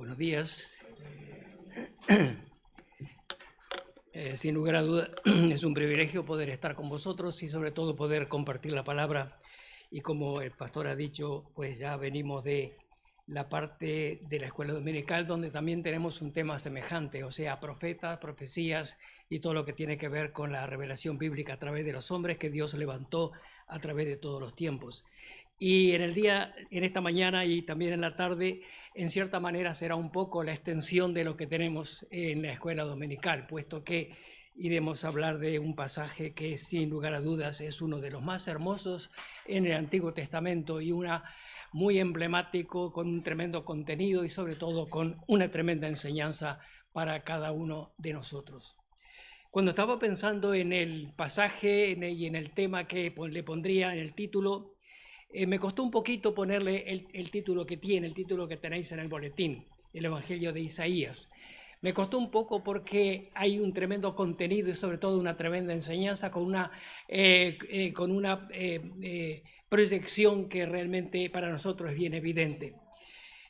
Buenos días. Sin lugar a duda, es un privilegio poder estar con vosotros y sobre todo poder compartir la palabra. Y como el pastor ha dicho, pues ya venimos de la parte de la escuela dominical donde también tenemos un tema semejante, o sea, profetas, profecías y todo lo que tiene que ver con la revelación bíblica a través de los hombres que Dios levantó a través de todos los tiempos. Y en esta mañana y también en la tarde, en cierta manera será un poco la extensión de lo que tenemos en la escuela dominical, puesto que iremos a hablar de un pasaje que sin lugar a dudas es uno de los más hermosos en el Antiguo Testamento y una muy emblemático, con un tremendo contenido y sobre todo con una tremenda enseñanza para cada uno de nosotros. Cuando estaba pensando en el pasaje y en el tema que le pondría en el título, me costó un poquito ponerle el título que tiene, el título que tenéis en el boletín, el Evangelio de Isaías. Me costó un poco porque hay un tremendo contenido y sobre todo una tremenda enseñanza con una proyección que realmente para nosotros es bien evidente.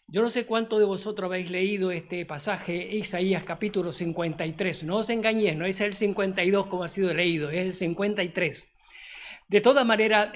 Yo no sé cuánto de vosotros habéis leído este pasaje, Isaías capítulo 53. No os engañéis, no es el 52 como ha sido leído, es el 53. De todas maneras,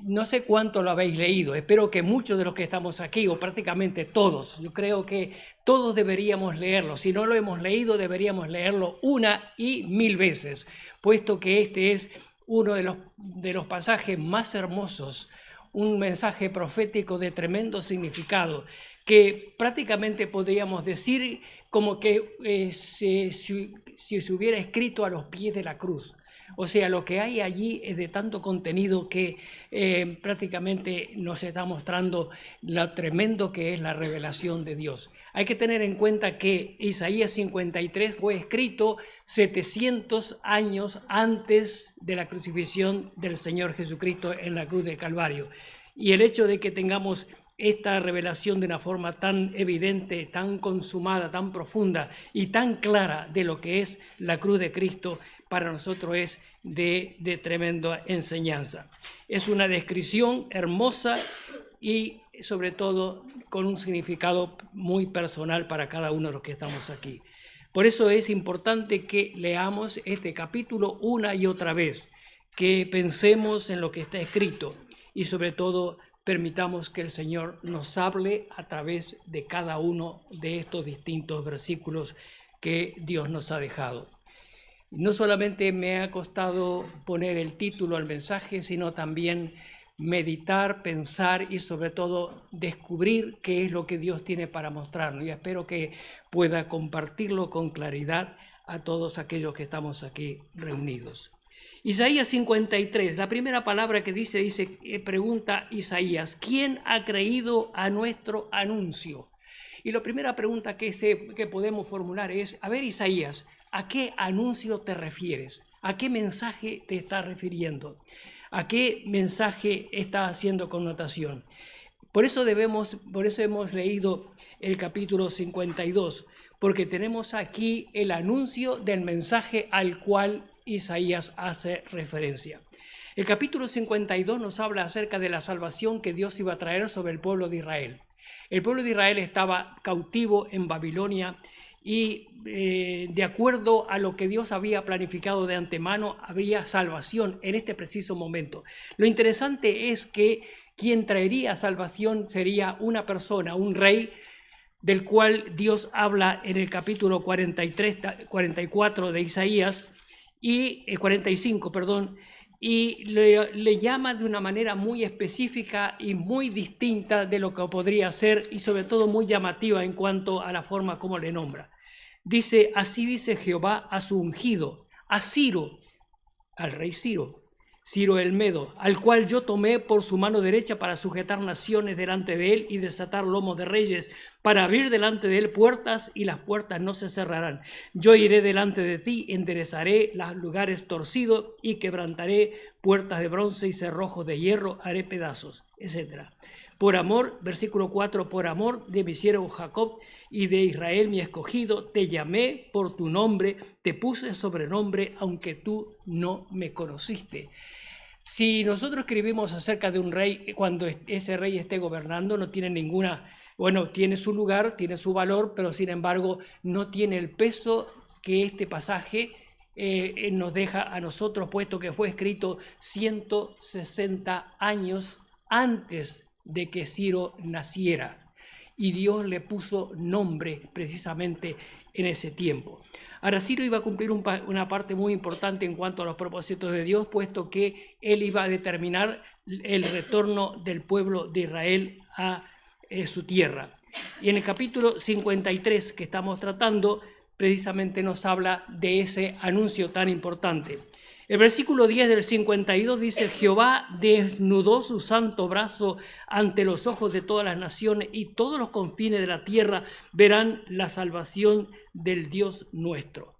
no sé cuánto lo habéis leído. Espero que muchos de los que estamos aquí, o prácticamente todos, yo creo que todos deberíamos leerlo. Si no lo hemos leído, deberíamos leerlo una y mil veces, puesto que este es uno de los pasajes más hermosos, un mensaje profético de tremendo significado, que prácticamente podríamos decir como que si se hubiera escrito a los pies de la cruz. O sea, lo que hay allí es de tanto contenido que prácticamente nos está mostrando lo tremendo que es la revelación de Dios. Hay que tener en cuenta que Isaías 53 fue escrito 700 años antes de la crucifixión del Señor Jesucristo en la cruz del Calvario. Y el hecho de que tengamos esta revelación de una forma tan evidente, tan consumada, tan profunda y tan clara de lo que es la cruz de Cristo, para nosotros es de tremenda enseñanza. Es una descripción hermosa y sobre todo con un significado muy personal para cada uno de los que estamos aquí. Por eso es importante que leamos este capítulo una y otra vez, que pensemos en lo que está escrito y sobre todo permitamos que el Señor nos hable a través de cada uno de estos distintos versículos que Dios nos ha dejado. No solamente me ha costado poner el título al mensaje, sino también meditar, pensar y sobre todo descubrir qué es lo que Dios tiene para mostrarnos. Y espero que pueda compartirlo con claridad a todos aquellos que estamos aquí reunidos. Isaías 53, la primera palabra que dice, pregunta Isaías, ¿quién ha creído a nuestro anuncio? Y la primera pregunta que podemos formular es, a ver Isaías, ¿a qué anuncio te refieres? ¿A qué mensaje te estás refiriendo? ¿A qué mensaje está haciendo connotación? Por eso hemos leído el capítulo 52, porque tenemos aquí el anuncio del mensaje al cual Isaías hace referencia. El capítulo 52 nos habla acerca de la salvación que Dios iba a traer sobre el pueblo de Israel. El pueblo de Israel estaba cautivo en Babilonia y de acuerdo a lo que Dios había planificado de antemano, habría salvación en este preciso momento. Lo interesante es que quien traería salvación sería una persona, un rey, del cual Dios habla en el capítulo 44 de Isaías, y 45, perdón, y le llama de una manera muy específica y muy distinta de lo que podría ser y sobre todo muy llamativa en cuanto a la forma como le nombra. Dice, así dice Jehová a su ungido, a Ciro, al rey Ciro el Medo, al cual yo tomé por su mano derecha para sujetar naciones delante de él y desatar lomos de reyes, para abrir delante de él puertas y las puertas no se cerrarán. Yo iré delante de ti, enderezaré los lugares torcidos y quebrantaré puertas de bronce y cerrojos de hierro, haré pedazos, etc. Por amor, versículo 4, por amor de mi siervo Jacob y de Israel mi escogido, te llamé por tu nombre, te puse sobrenombre, aunque tú no me conociste. Si nosotros escribimos acerca de un rey, cuando ese rey esté gobernando, no tiene ninguna bueno, tiene su lugar, tiene su valor, pero sin embargo no tiene el peso que este pasaje nos deja a nosotros, puesto que fue escrito 160 años antes de que Ciro naciera. Y Dios le puso nombre precisamente en ese tiempo. Ahora, Ciro iba a cumplir una parte muy importante en cuanto a los propósitos de Dios, puesto que él iba a determinar el retorno del pueblo de Israel a su tierra. Y en el capítulo 53 que estamos tratando, precisamente nos habla de ese anuncio tan importante. El versículo 10 del 52 dice: Jehová desnudó su santo brazo ante los ojos de todas las naciones, y todos los confines de la tierra verán la salvación del Dios nuestro.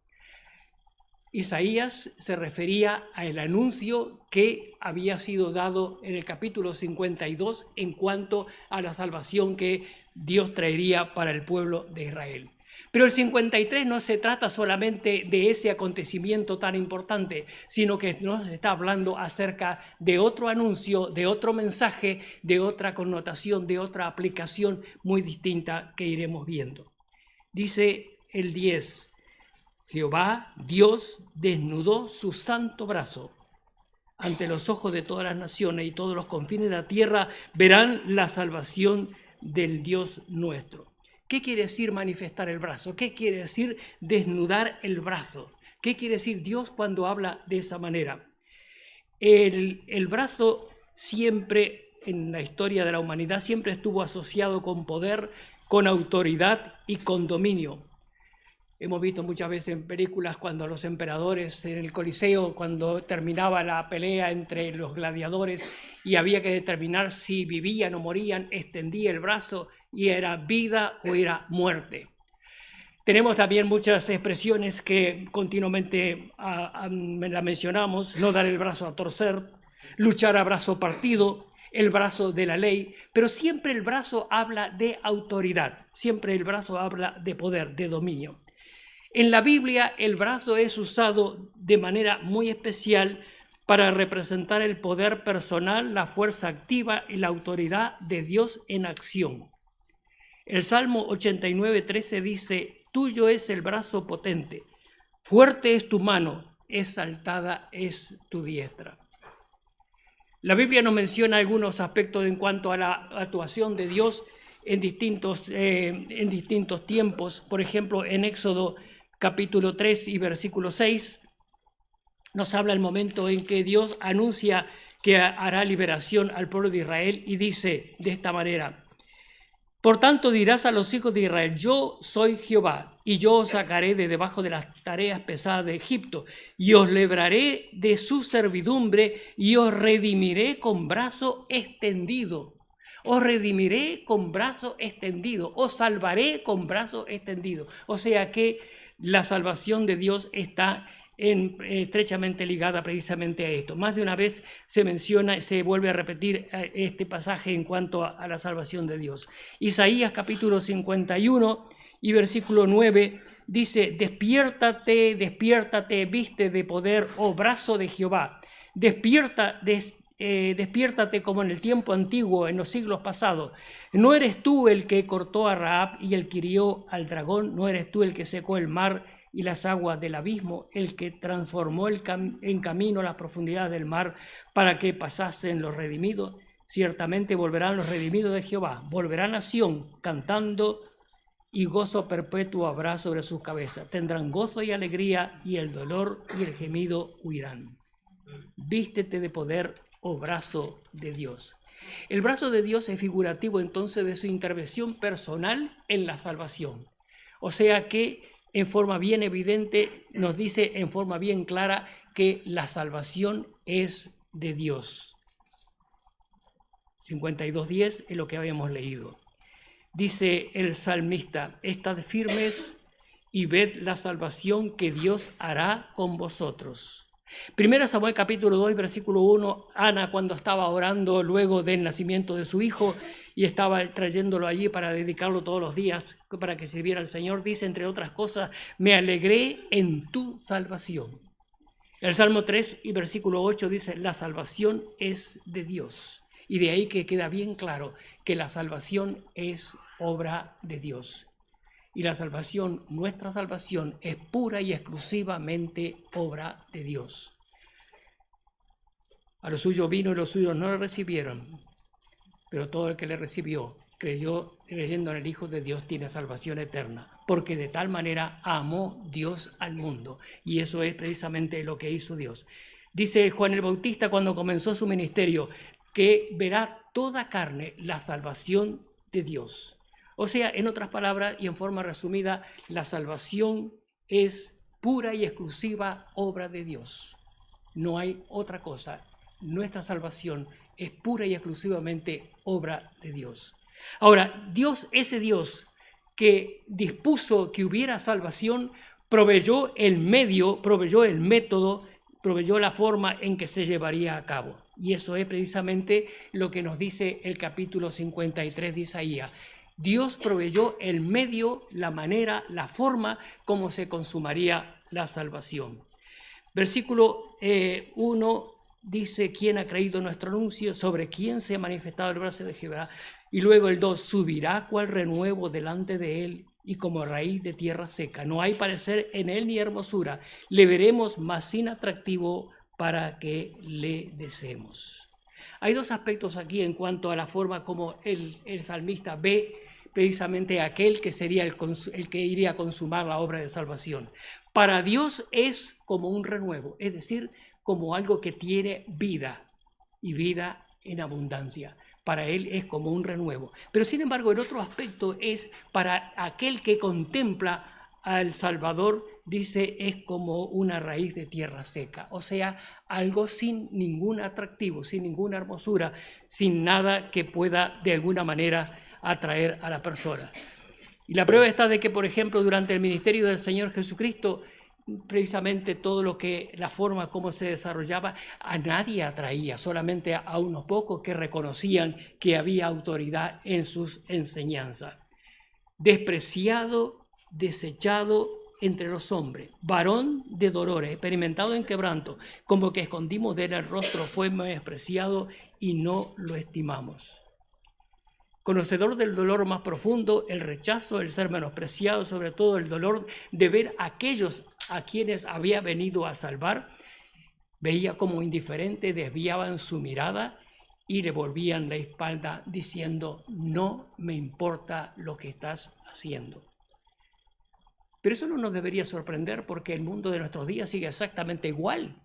Isaías se refería al anuncio que había sido dado en el capítulo 52 en cuanto a la salvación que Dios traería para el pueblo de Israel. Pero el 53 no se trata solamente de ese acontecimiento tan importante, sino que nos está hablando acerca de otro anuncio, de otro mensaje, de otra connotación, de otra aplicación muy distinta que iremos viendo. Dice el 10, Jehová, Dios, desnudó su santo brazo ante los ojos de todas las naciones, y todos los confines de la tierra verán la salvación del Dios nuestro. ¿Qué quiere decir manifestar el brazo? ¿Qué quiere decir desnudar el brazo? ¿Qué quiere decir Dios cuando habla de esa manera? El brazo siempre, en la historia de la humanidad, siempre estuvo asociado con poder, con autoridad y con dominio. Hemos visto muchas veces en películas cuando los emperadores en el Coliseo, cuando terminaba la pelea entre los gladiadores y había que determinar si vivían o morían, extendía el brazo y era vida o era muerte. Tenemos también muchas expresiones que continuamente la mencionamos: no dar el brazo a torcer, luchar a brazo partido, el brazo de la ley, pero siempre el brazo habla de autoridad, siempre el brazo habla de poder, de dominio. En la Biblia el brazo es usado de manera muy especial para representar el poder personal, la fuerza activa y la autoridad de Dios en acción. El Salmo 89:13 dice: tuyo es el brazo potente, fuerte es tu mano, exaltada es tu diestra. La Biblia nos menciona algunos aspectos en cuanto a la actuación de Dios en distintos tiempos. Por ejemplo, en Éxodo capítulo 3 y versículo 6 nos habla el momento en que Dios anuncia que hará liberación al pueblo de Israel y dice de esta manera: por tanto dirás a los hijos de Israel, yo soy Jehová, y yo os sacaré de debajo de las tareas pesadas de Egipto, y os libraré de su servidumbre, y os redimiré con brazo extendido. Os redimiré con brazo extendido, os salvaré con brazo extendido. O sea que la salvación de Dios está estrechamente ligada precisamente a esto. Más de una vez se menciona, se vuelve a repetir este pasaje en cuanto a la salvación de Dios. Isaías capítulo 51 y versículo 9 dice: despiértate, despiértate, viste de poder, oh brazo de Jehová. Despiértate como en el tiempo antiguo, en los siglos pasados. ¿No eres tú el que cortó a Rahab y el que hirió al dragón? ¿No eres tú el que secó el mar y las aguas del abismo, el que transformó en camino las profundidades del mar para que pasasen los redimidos? Ciertamente volverán los redimidos de Jehová, volverán a Sión cantando, y gozo perpetuo habrá sobre sus cabezas. Tendrán gozo y alegría, y el dolor y el gemido huirán. Vístete de poder, oh brazo de Dios. El brazo de Dios es figurativo entonces de su intervención personal en la salvación. O sea que en forma bien evidente nos dice en forma bien clara que la salvación es de Dios. 52:10 es lo que habíamos leído. Dice el salmista: estad firmes y ved la salvación que Dios hará con vosotros. Primera Samuel capítulo 2 versículo 1, Ana, cuando estaba orando luego del nacimiento de su hijo y estaba trayéndolo allí para dedicarlo todos los días para que sirviera al Señor, dice entre otras cosas: me alegré en tu salvación. El Salmo 3 y versículo 8 dice: la salvación es de Dios. Y de ahí que queda bien claro que la salvación es obra de Dios. Y la salvación, nuestra salvación, es pura y exclusivamente obra de Dios. A los suyos vino y los suyos no lo recibieron, pero todo el que le recibió, creyendo en el Hijo de Dios, tiene salvación eterna, porque de tal manera amó Dios al mundo. Y eso es precisamente lo que hizo Dios. Dice Juan el Bautista cuando comenzó su ministerio, que verá toda carne la salvación de Dios. O sea, en otras palabras y en forma resumida, la salvación es pura y exclusiva obra de Dios. No hay otra cosa. Nuestra salvación es pura y exclusivamente obra de Dios. Ahora, Dios, ese Dios que dispuso que hubiera salvación, proveyó el medio, proveyó el método, proveyó la forma en que se llevaría a cabo. Y eso es precisamente lo que nos dice el capítulo 53 de Isaías. Dios proveyó el medio, la manera, la forma como se consumaría la salvación. Versículo 1 dice: ¿quién ha creído nuestro anuncio? ¿Sobre quién se ha manifestado el brazo de Jehová? Y luego el 2, subirá cual renuevo delante de él y como raíz de tierra seca. No hay parecer en él ni hermosura. Le veremos más sin atractivo para que le deseemos. Hay dos aspectos aquí en cuanto a la forma como el salmista ve precisamente aquel que sería el que iría a consumar la obra de salvación. Para Dios es como un renuevo, es decir, como algo que tiene vida y vida en abundancia. Para él es como un renuevo. Pero sin embargo, el otro aspecto es para aquel que contempla al Salvador, dice, es como una raíz de tierra seca. O sea, algo sin ningún atractivo, sin ninguna hermosura, sin nada que pueda de alguna manera atraer a la persona. Y la prueba está de que, por ejemplo, durante el ministerio del Señor Jesucristo, precisamente todo lo que, la forma como se desarrollaba, a nadie atraía, solamente a unos pocos que reconocían que había autoridad en sus enseñanzas. Despreciado, desechado entre los hombres, varón de dolores, experimentado en quebranto, como que escondimos de él el rostro, fue menospreciado y no lo estimamos. Conocedor del dolor más profundo, el rechazo, el ser menospreciado, sobre todo el dolor de ver a aquellos a quienes había venido a salvar, veía como indiferente, desviaban su mirada y le volvían la espalda diciendo: no me importa lo que estás haciendo. Pero eso no nos debería sorprender, porque el mundo de nuestros días sigue exactamente igual.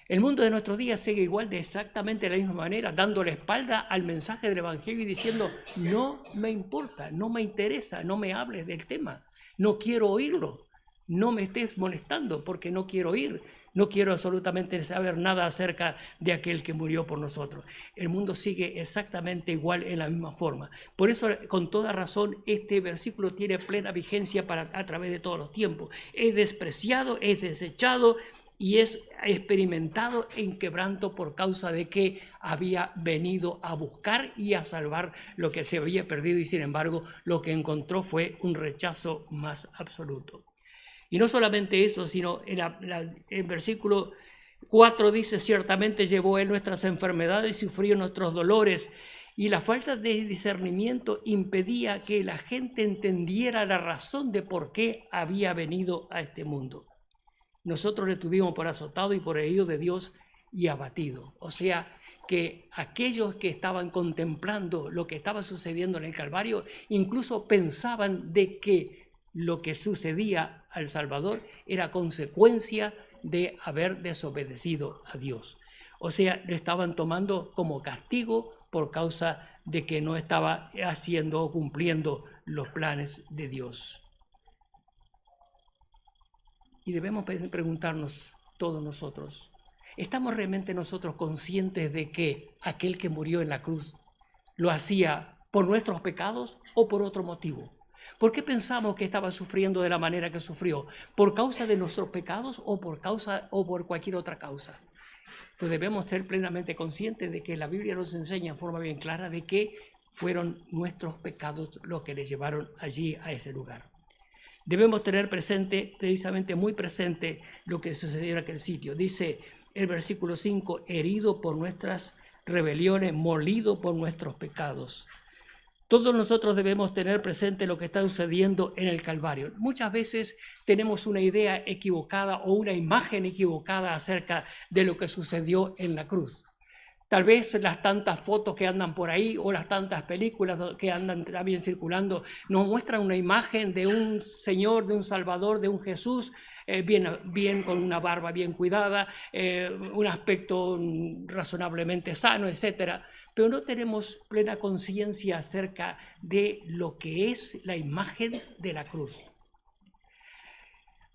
El mundo de nuestros días sigue igual, de exactamente la misma manera, dando la espalda al mensaje del Evangelio y diciendo: no me importa, no me interesa, no me hables del tema, no quiero oírlo, no me estés molestando porque no quiero oír, no quiero absolutamente saber nada acerca de aquel que murió por nosotros. El mundo sigue exactamente igual, en la misma forma. Por eso, con toda razón, este versículo tiene plena vigencia a través de todos los tiempos. Es despreciado, es desechado y es experimentado en quebranto por causa de que había venido a buscar y a salvar lo que se había perdido, y sin embargo lo que encontró fue un rechazo más absoluto. Y no solamente eso, sino el versículo 4 dice: ciertamente llevó él nuestras enfermedades y sufrió nuestros dolores, y la falta de discernimiento impedía que la gente entendiera la razón de por qué había venido a este mundo. Nosotros le tuvimos por azotado y por herido de Dios y abatido. O sea, que aquellos que estaban contemplando lo que estaba sucediendo en el Calvario, incluso pensaban de que lo que sucedía al Salvador era consecuencia de haber desobedecido a Dios. O sea, lo estaban tomando como castigo por causa de que no estaba haciendo o cumpliendo los planes de Dios. Y debemos preguntarnos todos nosotros: ¿estamos realmente nosotros conscientes de que aquel que murió en la cruz lo hacía por nuestros pecados o por otro motivo? ¿Por qué pensamos que estaba sufriendo de la manera que sufrió? ¿Por causa de nuestros pecados o por cualquier otra causa? Pues debemos ser plenamente conscientes de que la Biblia nos enseña en forma bien clara de que fueron nuestros pecados los que le llevaron allí a ese lugar. Debemos tener presente, precisamente muy presente, lo que sucedió en aquel sitio. Dice el versículo 5: herido por nuestras rebeliones, molido por nuestros pecados. Todos nosotros debemos tener presente lo que está sucediendo en el Calvario. Muchas veces tenemos una idea equivocada o una imagen equivocada acerca de lo que sucedió en la cruz. Tal vez las tantas fotos que andan por ahí o las tantas películas que andan también circulando nos muestran una imagen de un Señor, de un Salvador, de un Jesús bien con una barba bien cuidada, un aspecto razonablemente sano, etcétera. Pero no tenemos plena conciencia acerca de lo que es la imagen de la cruz.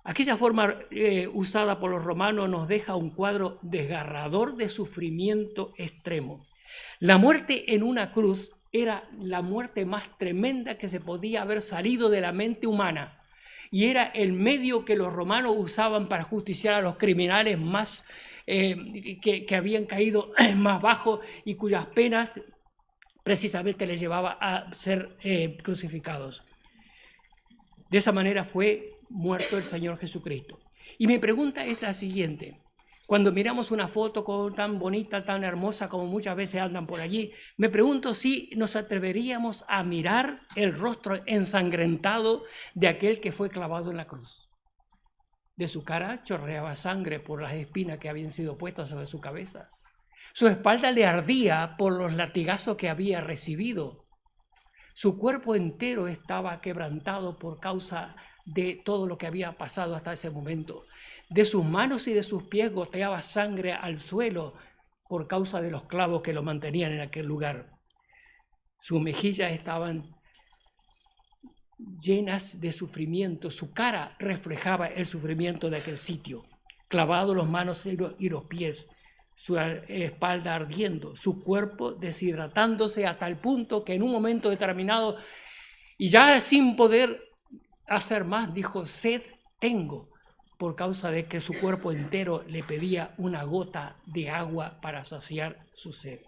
Aquella forma usada por los romanos nos deja un cuadro desgarrador de sufrimiento extremo. La muerte en una cruz era la muerte más tremenda que se podía haber salido de la mente humana y era el medio que los romanos usaban para justiciar a los criminales más que habían caído más bajo y cuyas penas precisamente les llevaba a ser crucificados. De esa manera fue muerto el Señor Jesucristo. Y mi pregunta es la siguiente. Cuando miramos una foto tan bonita, tan hermosa como muchas veces andan por allí, me pregunto si nos atreveríamos a mirar el rostro ensangrentado de aquel que fue clavado en la cruz. De su cara chorreaba sangre por las espinas que habían sido puestas sobre su cabeza. Su espalda le ardía por los latigazos que había recibido. Su cuerpo entero estaba quebrantado por causa de todo lo que había pasado hasta ese momento. De sus manos y de sus pies goteaba sangre al suelo por causa de los clavos que lo mantenían en aquel lugar. Sus mejillas estaban llenas de sufrimiento. Su cara reflejaba el sufrimiento de aquel sitio. Clavado las manos y los pies, su espalda ardiendo, su cuerpo deshidratándose hasta el punto que en un momento determinado, y ya sin poder hacer más, dijo: sed tengo, por causa de que su cuerpo entero le pedía una gota de agua para saciar su sed.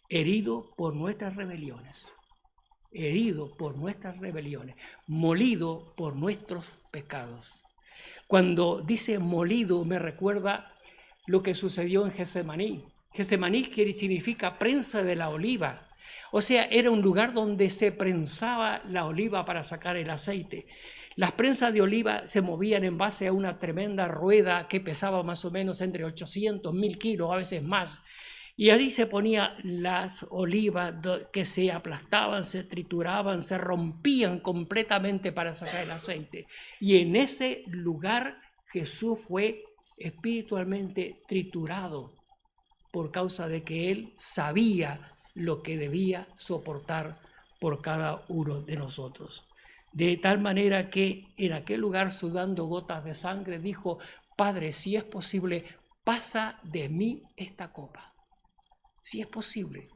Herido por nuestras rebeliones, molido por nuestros pecados. Cuando dice molido, me recuerda lo que sucedió en Getsemaní. Getsemaní significa prensa de la oliva. O sea, era un lugar donde se prensaba la oliva para sacar el aceite. Las prensas de oliva se movían en base a una tremenda rueda que pesaba más o menos entre 800, 1000 kilos, a veces más. Y allí se ponían las olivas que se aplastaban, se trituraban, se rompían completamente para sacar el aceite. Y en ese lugar Jesús fue espiritualmente triturado por causa de que él sabía lo que debía soportar por cada uno de nosotros. De tal manera que en aquel lugar, sudando gotas de sangre, dijo: Padre, si es posible, pasa de mí esta copa. Si es posible,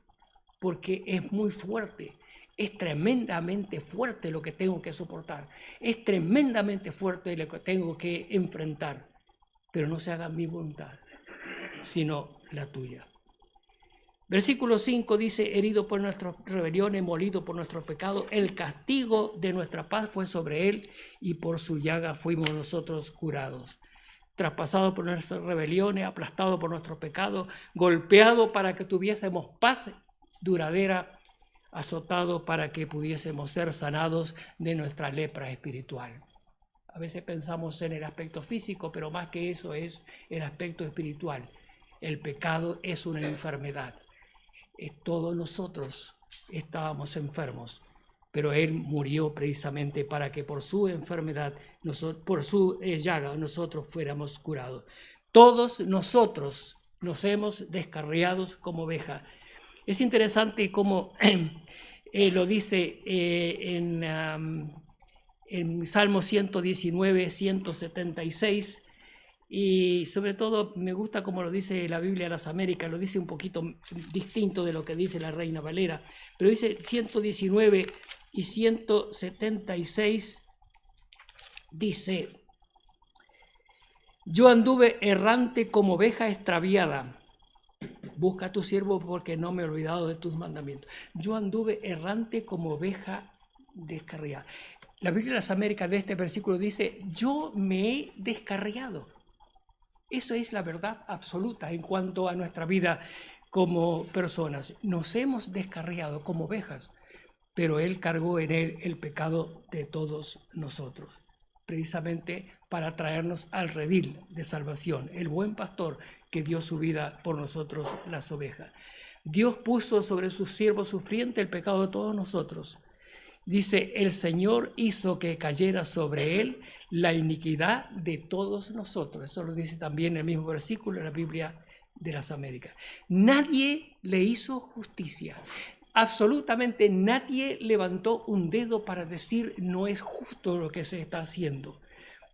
porque es muy fuerte, es tremendamente fuerte lo que tengo que soportar, es tremendamente fuerte lo que tengo que enfrentar, pero no se haga mi voluntad, sino la tuya. Versículo 5 dice: herido por nuestras rebeliones, molido por nuestros pecados, el castigo de nuestra paz fue sobre él, y por su llaga fuimos nosotros curados. Traspasado por nuestras rebeliones, aplastado por nuestros pecados, golpeado para que tuviésemos paz duradera, azotado para que pudiésemos ser sanados de nuestra lepra espiritual. A veces pensamos en el aspecto físico, pero más que eso es el aspecto espiritual. El pecado es una enfermedad. Todos nosotros estábamos enfermos, pero Él murió precisamente para que por su enfermedad, por su llaga, nosotros fuéramos curados. Todos nosotros nos hemos descarriado como oveja. Es interesante cómo lo dice en Salmo 119, 176, y sobre todo me gusta como lo dice la Biblia de las Américas, lo dice un poquito distinto de lo que dice la Reina Valera, pero dice 119 y 176, dice: yo anduve errante como oveja extraviada. Busca a tu siervo porque no me he olvidado de tus mandamientos. Yo anduve errante como oveja descarriada. La Biblia de las Américas de este versículo dice: yo me he descarriado. Eso es la verdad absoluta en cuanto a nuestra vida como personas. Nos hemos descarriado como ovejas. pero Él cargó en Él el pecado de todos nosotros, precisamente para traernos al redil de salvación, el buen pastor que dio su vida por nosotros, las ovejas. Dios puso sobre sus siervos sufrientes el pecado de todos nosotros. Dice, el Señor hizo que cayera sobre Él la iniquidad de todos nosotros. Eso lo dice también el mismo versículo en la Biblia de las Américas. Nadie le hizo justicia. Absolutamente nadie levantó un dedo para decir no es justo lo que se está haciendo,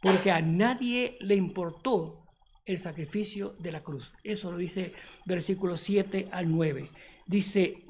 porque a nadie le importó el sacrificio de la cruz. Eso lo dice versículos 7 al 9. Dice,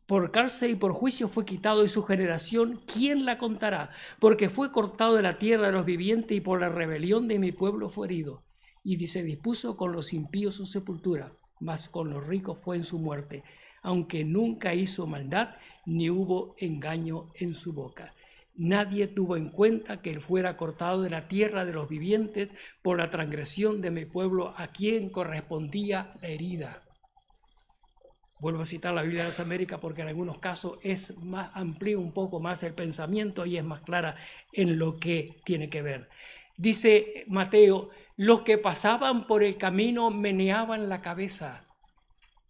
por cárcel y por juicio fue quitado, y su generación, ¿quién la contará? Porque fue cortado de la tierra de los vivientes, y por la rebelión de mi pueblo fue herido. Y dice, dispuso con los impíos su sepultura, mas con los ricos fue en su muerte, aunque nunca hizo maldad, ni hubo engaño en su boca. Nadie tuvo en cuenta que él fuera cortado de la tierra de los vivientes por la transgresión de mi pueblo, a quien correspondía la herida. Vuelvo a citar la Biblia de las Américas porque en algunos casos es más amplio un poco más el pensamiento y es más clara en lo que tiene que ver. Dice Mateo, los que pasaban por el camino meneaban la cabeza,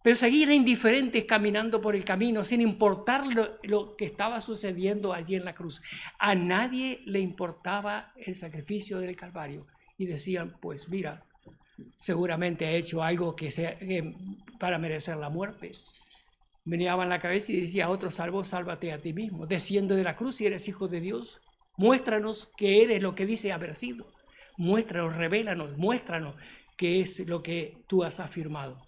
pero seguían indiferentes caminando por el camino sin importar lo que estaba sucediendo allí en la cruz. A nadie le importaba el sacrificio del Calvario y decían, pues mira, seguramente ha hecho algo para merecer la muerte. Meneaban la cabeza y decía a otro salvo, sálvate a ti mismo. Desciende de la cruz si eres hijo de Dios. Muéstranos que eres lo que dice haber sido. Muéstranos, revélanos, muéstranos qué es lo que tú has afirmado.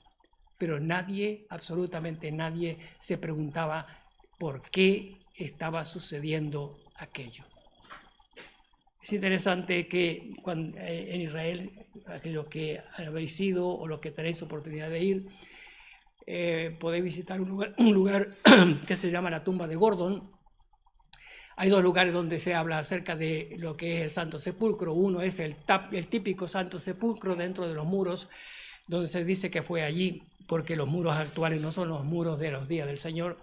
Pero nadie, absolutamente nadie, se preguntaba por qué estaba sucediendo aquello. Es interesante que en Israel, aquellos que habéis ido o los que tenéis oportunidad de ir, podéis visitar un lugar que se llama la tumba de Gordon. Hay dos lugares donde se habla acerca de lo que es el Santo Sepulcro. Uno es el típico Santo Sepulcro dentro de los muros, donde se dice que fue allí, porque los muros actuales no son los muros de los días del Señor,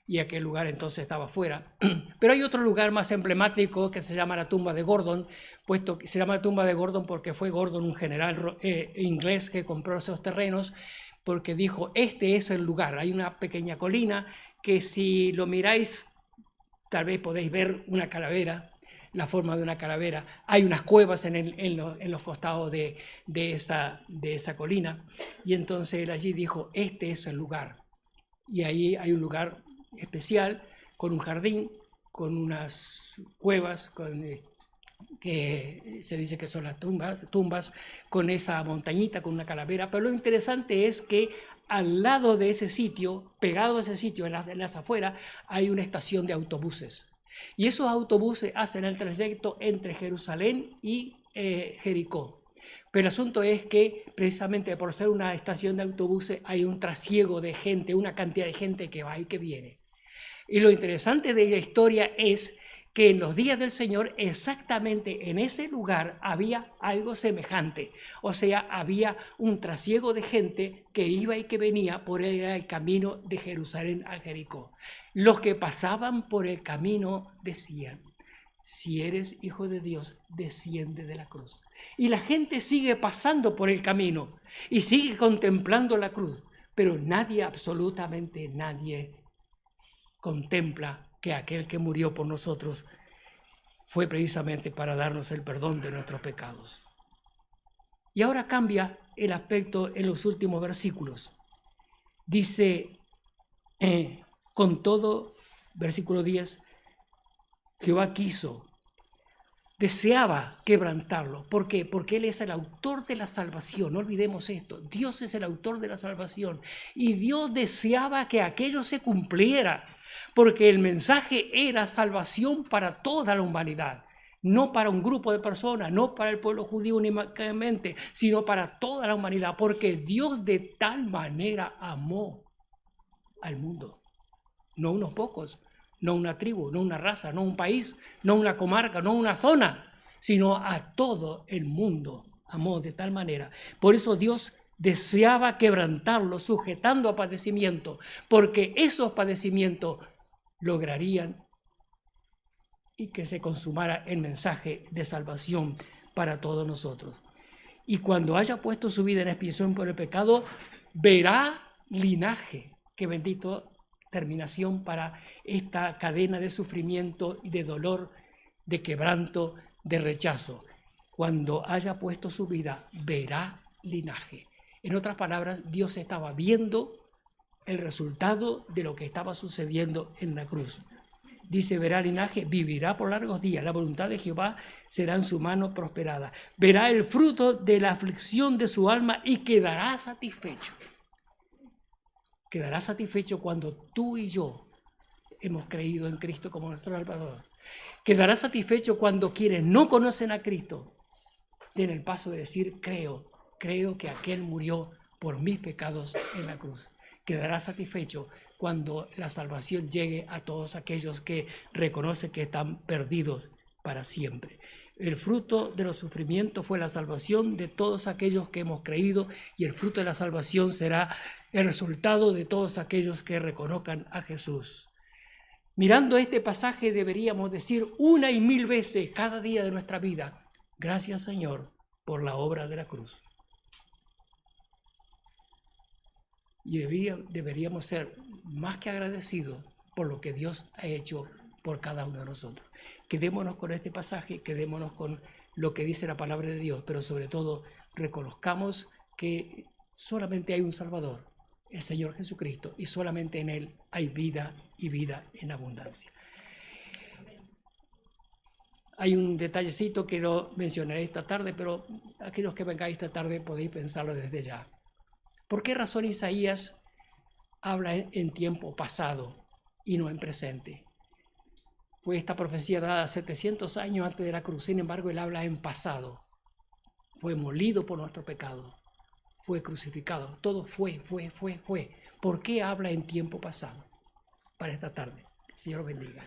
y aquel lugar entonces estaba fuera. Pero hay otro lugar más emblemático que se llama la tumba de Gordon, puesto que se llama la tumba de Gordon porque fue Gordon un general inglés que compró esos terrenos, porque dijo, este es el lugar. Hay una pequeña colina que si lo miráis, tal vez podéis ver una calavera, la forma de una calavera. Hay unas cuevas en los costados de esa colina, y entonces él allí dijo, este es el lugar. Y ahí hay un lugar especial, con un jardín, con unas cuevas, que se dice que son las tumbas, con esa montañita, con una calavera. Pero lo interesante es que al lado de ese sitio, pegado a ese sitio, en las afueras, hay una estación de autobuses. Y esos autobuses hacen el trayecto entre Jerusalén y Jericó. Pero el asunto es que precisamente por ser una estación de autobuses hay un trasiego de gente, una cantidad de gente que va y que viene. Y lo interesante de la historia es que en los días del Señor, exactamente en ese lugar había algo semejante. O sea, había un trasiego de gente que iba y que venía por el camino de Jerusalén a Jericó. Los que pasaban por el camino decían, si eres hijo de Dios, desciende de la cruz. Y la gente sigue pasando por el camino y sigue contemplando la cruz, pero nadie, absolutamente nadie, contempla que aquel que murió por nosotros fue precisamente para darnos el perdón de nuestros pecados. Y ahora cambia el aspecto en los últimos versículos. Dice, con todo, versículo 10, Jehová deseaba quebrantarlo. ¿Por qué? Porque Él es el autor de la salvación. No olvidemos esto. Dios es el autor de la salvación. Y Dios deseaba que aquello se cumpliera, porque el mensaje era salvación para toda la humanidad. No para un grupo de personas, no para el pueblo judío únicamente, sino para toda la humanidad. Porque Dios de tal manera amó al mundo. No unos pocos. No una tribu, no una raza, no un país, no una comarca, no una zona, sino a todo el mundo amó de tal manera. Por eso Dios deseaba quebrantarlo, sujetando a padecimiento, porque esos padecimientos lograrían y que se consumara el mensaje de salvación para todos nosotros. Y cuando haya puesto su vida en expiación por el pecado, verá linaje. Qué bendito terminación para esta cadena de sufrimiento y de dolor, de quebranto, de rechazo. Cuando haya puesto su vida, verá linaje. En otras palabras, Dios estaba viendo el resultado de lo que estaba sucediendo en la cruz. Dice, verá linaje, vivirá por largos días, la voluntad de Jehová será en su mano prosperada. Verá el fruto de la aflicción de su alma y quedará satisfecho. Quedará satisfecho cuando tú y yo hemos creído en Cristo como nuestro Salvador. Quedará satisfecho cuando quienes no conocen a Cristo den el paso de decir, creo que aquel murió por mis pecados en la cruz. Quedará satisfecho cuando la salvación llegue a todos aquellos que reconocen que están perdidos para siempre. El fruto de los sufrimientos fue la salvación de todos aquellos que hemos creído, y el fruto de la salvación será el resultado de todos aquellos que reconozcan a Jesús. Mirando este pasaje deberíamos decir 1 y 1000 veces cada día de nuestra vida, gracias Señor por la obra de la cruz. Y deberíamos ser más que agradecidos por lo que Dios ha hecho por cada uno de nosotros. Quedémonos con este pasaje, quedémonos con lo que dice la palabra de Dios, pero sobre todo reconozcamos que solamente hay un Salvador, el Señor Jesucristo, y solamente en Él hay vida y vida en abundancia. Hay un detallecito que no mencionaré esta tarde, pero aquellos que vengáis esta tarde podéis pensarlo desde ya. ¿Por qué razón Isaías habla en tiempo pasado y no en presente? Fue esta profecía dada 700 años antes de la cruz, sin embargo él habla en pasado. Fue molido por nuestro pecado, fue crucificado, todo fue. ¿Por qué habla en tiempo pasado? Para esta tarde, el Señor bendiga.